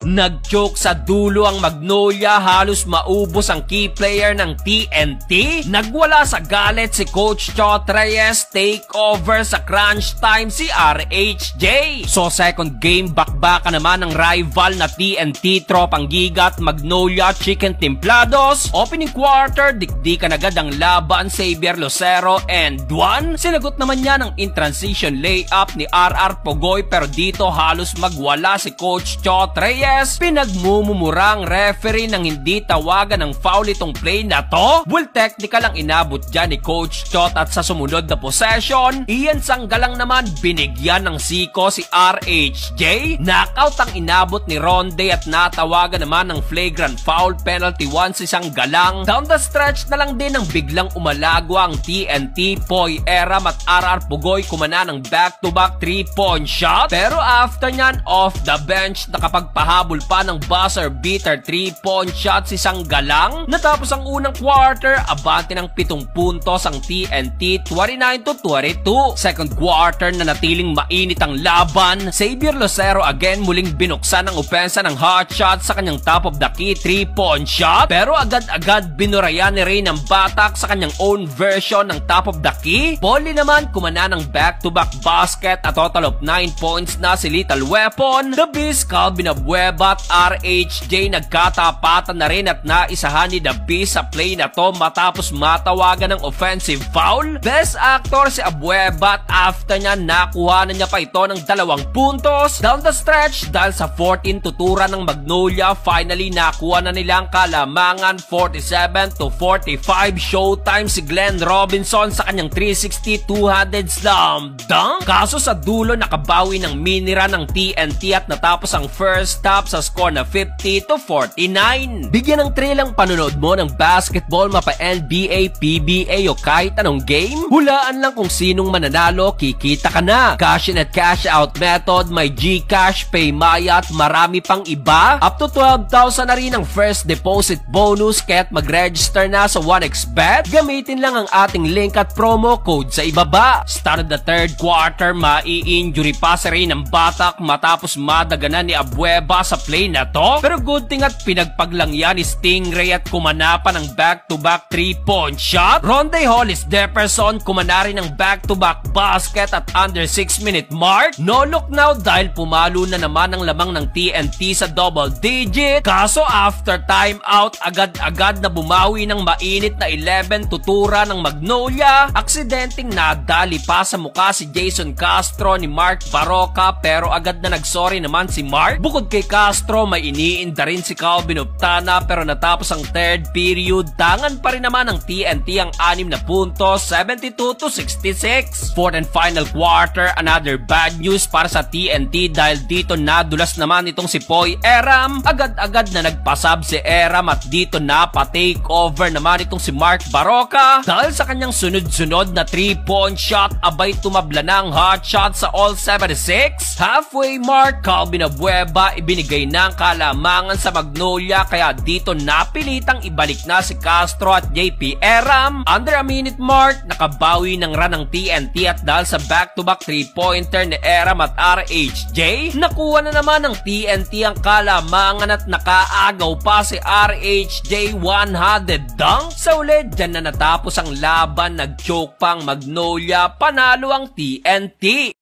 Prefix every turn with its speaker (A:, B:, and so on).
A: Nag-choke sa dulo ang Magnolia, halos maubos ang key player ng TNT. Nagwala sa galit si Coach Chot Reyes, take over sa crunch time si RHJ. So second game, bakbaka naman ang rival na TNT Tropang Giga at Magnolia Chicken Templados. Opening quarter, dikdikan agad ang laban Xavier Lucero and Duan. Sinagot naman niya ng in-transition layup ni RR Pogoy, pero dito halos magwala si Coach Chot Reyes. Pinagmumurang referee nang hindi tawagan ng foul itong play na to. Well, technical ang inabot dyan ni Coach Chot at sa sumunod na possession, Ian Sanggalang naman binigyan ng siko si RHJ. Knockout ang inabot ni Ronde at natawagan naman ng flagrant foul, penalty 1 si Sanggalang. Down the stretch na lang din ang biglang umalagwa ang TNT. Poy Eram at RR Pugoy kumana ng back-to-back 3-point shot, pero after nyan off the bench nakapagpahabol pa ng buzzer beater 3-point shot si Sanggalang. Natapos ang unang quarter, abante ng 7 puntos ang TNT, 29-22. Second quarter na natiling mainit ang laban. Xavier Lucero again muling binuksan ang opensa ng hot shot sa kanyang top of the key 3-point shot, pero agad-agad binurayan ni Ray ng batak sa kanyang own version ng top of the key. Polly naman kumana ng back-to-back basket, a total of 9 points na si Lethal Weapon. The Beast, Calvin Abueva at RHJ nagkatapatan na rin at naisahan ni The Beast sa play na to matapos matawagan ng offensive foul. Best actor si Abueva at after niya nakuha na niya pa ito ng 2 puntos. Down the stretch, dahil sa 14 tuturan ng Magnolia, finally nakuha na nilang kalamangan 47-45. Showtime si Glenn Robinson sa kanyang 360 two-handed slam dunk. Kaso sa dulo nakabawi ng minira ng TNT at natapos ang first half sa score na 50-49. Bigyan ng thrill ang panonood mo ng basketball, mapa NBA, PBA o kahit anong game. Hulaan lang kung sinong mananalo, kikita ka na. Cash in at cash out method, may GCash, PayMaya at marami pang iba. Up to 12,000 na rin ang first deposit bonus, kaya't mag-register na sa 1xBet. Gamitin lang ang ating link at promo code sa ibaba. Start the third quarter, mai-injury pa si Ray ng batak matapos madaganan ni Abueva sa play na to. Pero good thing at pinagpaglang yan ni Stingray at kumana pa ng back-to-back 3-point shot. Ronde Hollis Jefferson kumana rin ng back-to-back basket at under 6-minute mark. No look now dahil pumalo na naman ang lamang ng TNT sa double digit. Kaso after timeout, agad-agad na bumawi ng mainit na 11 tutura ng Magnolia. Aksidenteng nadali pa sa mukha si Jason Castro ni Mark Baroka, pero agad na nagsorry naman si Mark. Bukod kay Castro, may iniinda rin si Calvin Optana, pero natapos ang third period, tangan pa rin naman ng TNT ang 6 na puntos, 72-66. Fourth and final quarter, another bad news para sa TNT dahil dito nadulas naman itong si Poy Eram. Agad-agad na nagpasab si Eram at dito na pa-take over naman itong si Mark Baroka dahil sa kanyang sunod-sunod na 3-point shot, abay tumabla ng hot shot sa all 76. Halfway mark, Calvin Abueva ibinigay ng kalamangan sa Magnolia, kaya dito napilitang ibalik na si Castro at JP Eram. Under a minute mark, nakabawi ng run ng TNT at dahil sa back-to-back 3-pointer ni Eram at RHJ, nakuha na naman ng TNT ang kalamangan at nakaagaw pa si RHJ 100 dunk. Sa ulit, dyan na natapos ang laban, nag-choke pang Magnolia, panalo ang TNT.